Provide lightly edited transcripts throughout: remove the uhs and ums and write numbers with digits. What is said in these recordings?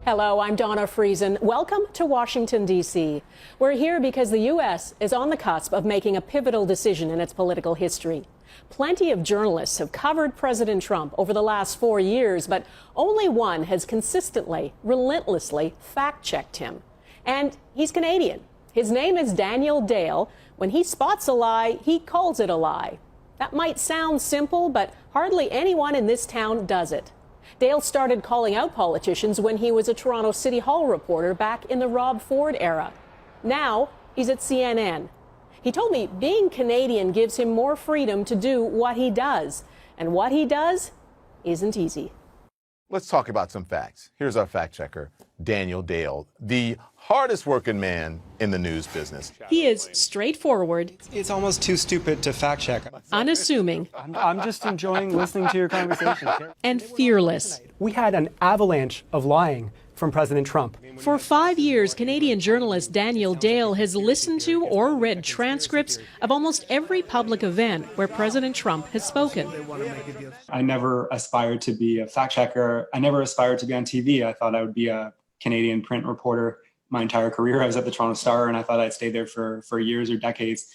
Hello, I'm Donna Friesen. Welcome to Washington, D.C. We're here because the U.S. is on the cusp of making a pivotal decision in its political history. Plenty of journalists have covered President Trump over the last 4 years, but only one has consistently, relentlessly fact-checked him. And he's Canadian. His name is Daniel Dale. When he spots a lie, he calls it a lie. That might sound simple, but hardly anyone in this town does it. Dale started calling out politicians when he was a Toronto City Hall reporter back in the Rob Ford era. Now he's at CNN. He told me being Canadian gives him more freedom to do what he does. And what he does isn't easy. Let's talk about some facts. Here's our fact checker, Daniel Dale, the hardest working man in the news business. He is straightforward. It's almost too stupid to fact check. Unassuming. I'm just enjoying listening to your conversation. And fearless. We had an avalanche of lying from President Trump. For 5 years, Canadian journalist Daniel Dale has listened to or read transcripts of almost every public event where President Trump has spoken. I never aspired to be a fact checker. I never aspired to be on TV. I thought I would be a Canadian print reporter my entire career. I was at the Toronto Star and I thought I'd stay there for years or decades.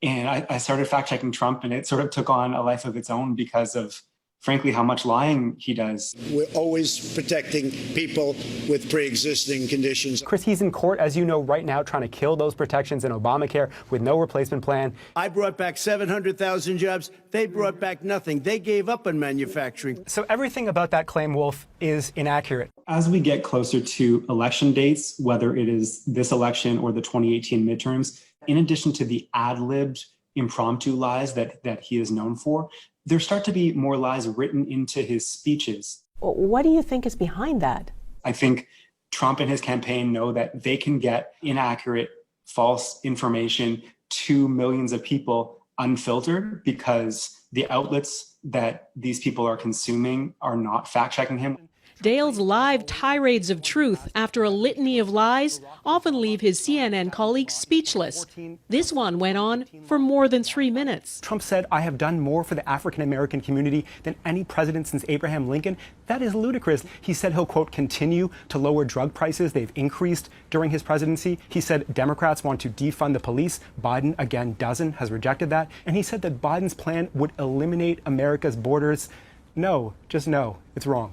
And I started fact checking Trump, and it sort of took on a life of its own because of, frankly, how much lying he does. We're always protecting people with pre-existing conditions. Chris, he's in court, as you know, right now, trying to kill those protections in Obamacare with no replacement plan. I brought back 700,000 jobs. They brought back nothing. They gave up on manufacturing. So everything about that claim, Wolf, is inaccurate. As we get closer to election dates, whether it is this election or the 2018 midterms, in addition to the ad-libbed impromptu lies that he is known for, there start to be more lies written into his speeches. What do you think is behind that? I think Trump and his campaign know that they can get inaccurate, false information to millions of people unfiltered because the outlets that these people are consuming are not fact-checking him. Dale's live tirades of truth after a litany of lies often leave his CNN colleagues speechless. This one went on for more than 3 minutes. Trump said, "I have done more for the African-American community than any president since Abraham Lincoln." That is ludicrous. He said he'll, quote, continue to lower drug prices. They've increased during his presidency. He said Democrats want to defund the police. Biden, again, doesn't, has rejected that. And he said that Biden's plan would eliminate America's borders. No, just no. It's wrong.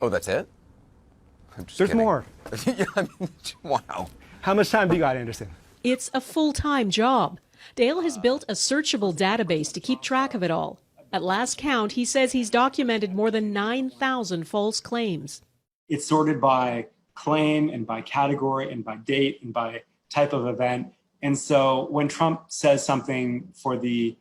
Oh, that's it? There's more. Yeah, I mean, wow. How much time do you got, Anderson? It's a full-time job. Dale has built a searchable database to keep track of it all. At last count, he says he's documented more than 9,000 false claims. It's sorted by claim and by category and by date and by type of event. And so when Trump says something for the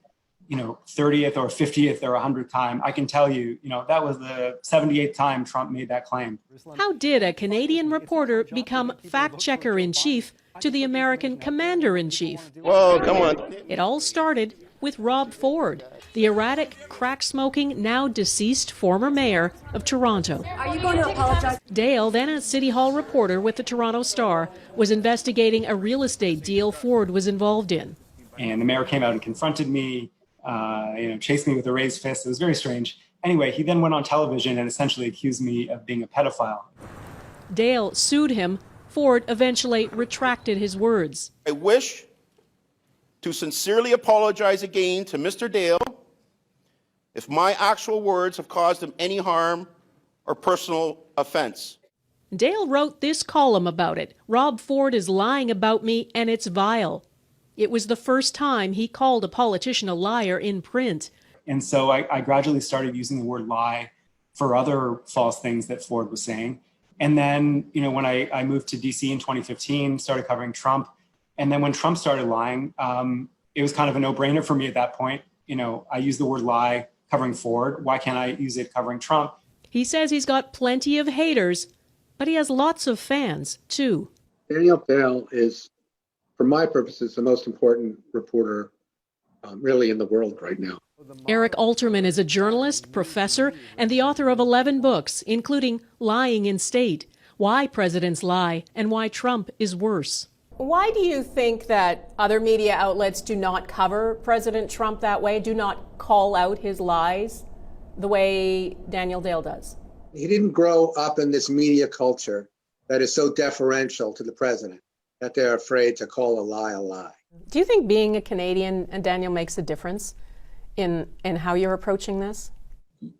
30th or 50th or 100th time, I can tell you, that was the 78th time Trump made that claim. How did a Canadian reporter become fact-checker-in-chief to the American commander-in-chief? Whoa, come on. It all started with Rob Ford, the erratic, crack-smoking, now deceased former mayor of Toronto. Are you going to apologize? Dale, then a City Hall reporter with the Toronto Star, was investigating a real estate deal Ford was involved in. And the mayor came out and confronted me, chased me with a raised fist. It was very strange. Anyway, he then went on television and essentially accused me of being a pedophile. Dale sued him. Ford eventually retracted his words. I wish to sincerely apologize again to Mr. Dale if my actual words have caused him any harm or personal offense. Dale wrote this column about it. Rob Ford is lying about me, and it's vile. It was the first time he called a politician a liar in print. And so I gradually started using the word lie for other false things that Ford was saying. And then, when I moved to DC in 2015, started covering Trump. And then when Trump started lying, it was kind of a no-brainer for me at that point. I used the word lie covering Ford. Why can't I use it covering Trump? He says he's got plenty of haters, but he has lots of fans, too. Daniel Dale is, for my purposes, the most important reporter really in the world right now. Eric Alterman is a journalist, professor, and the author of 11 books, including Lying in State, Why Presidents Lie, and Why Trump is Worse. Why do you think that other media outlets do not cover President Trump that way, do not call out his lies the way Daniel Dale does? He didn't grow up in this media culture that is so deferential to the president that they're afraid to call a lie a lie. Do you think being a Canadian, and Daniel, makes a difference in how you're approaching this?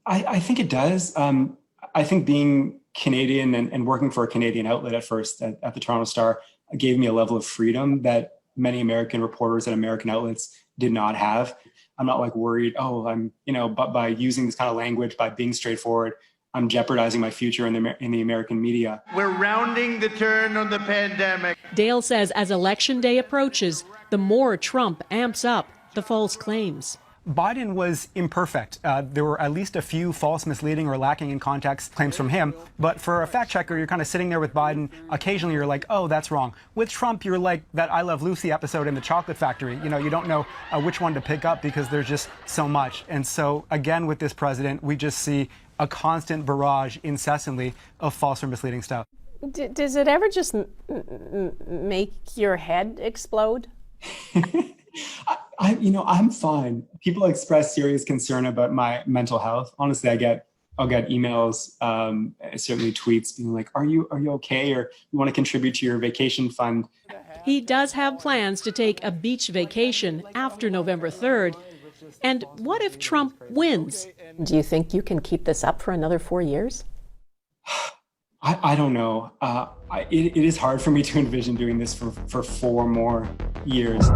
I think it does. I think being Canadian and working for a Canadian outlet at first at the Toronto Star gave me a level of freedom that many American reporters at American outlets did not have. I'm not like worried, but by using this kind of language, by being straightforward, I'm jeopardizing my future in the American media. We're rounding the turn on the pandemic. Dale says as Election Day approaches, the more Trump amps up the false claims. Biden was imperfect. There were at least a few false, misleading, or lacking in context claims from him. But for a fact checker, you're kind of sitting there with Biden. Occasionally, you're like, oh, that's wrong. With Trump, you're like that I Love Lucy episode in the Chocolate Factory. You know, you don't know which one to pick up because there's just so much. And so, again, with this president, we just see a constant barrage incessantly of false or misleading stuff. Does it ever just make your head explode? I'm fine. People express serious concern about my mental health. Honestly, I'll get emails, certainly tweets being like, are you okay? Or you want to contribute to your vacation fund? He does have plans to take a beach vacation after November 3rd. And what if Trump wins? Do you think you can keep this up for another 4 years? I don't know. It is hard for me to envision doing this for 4 more years.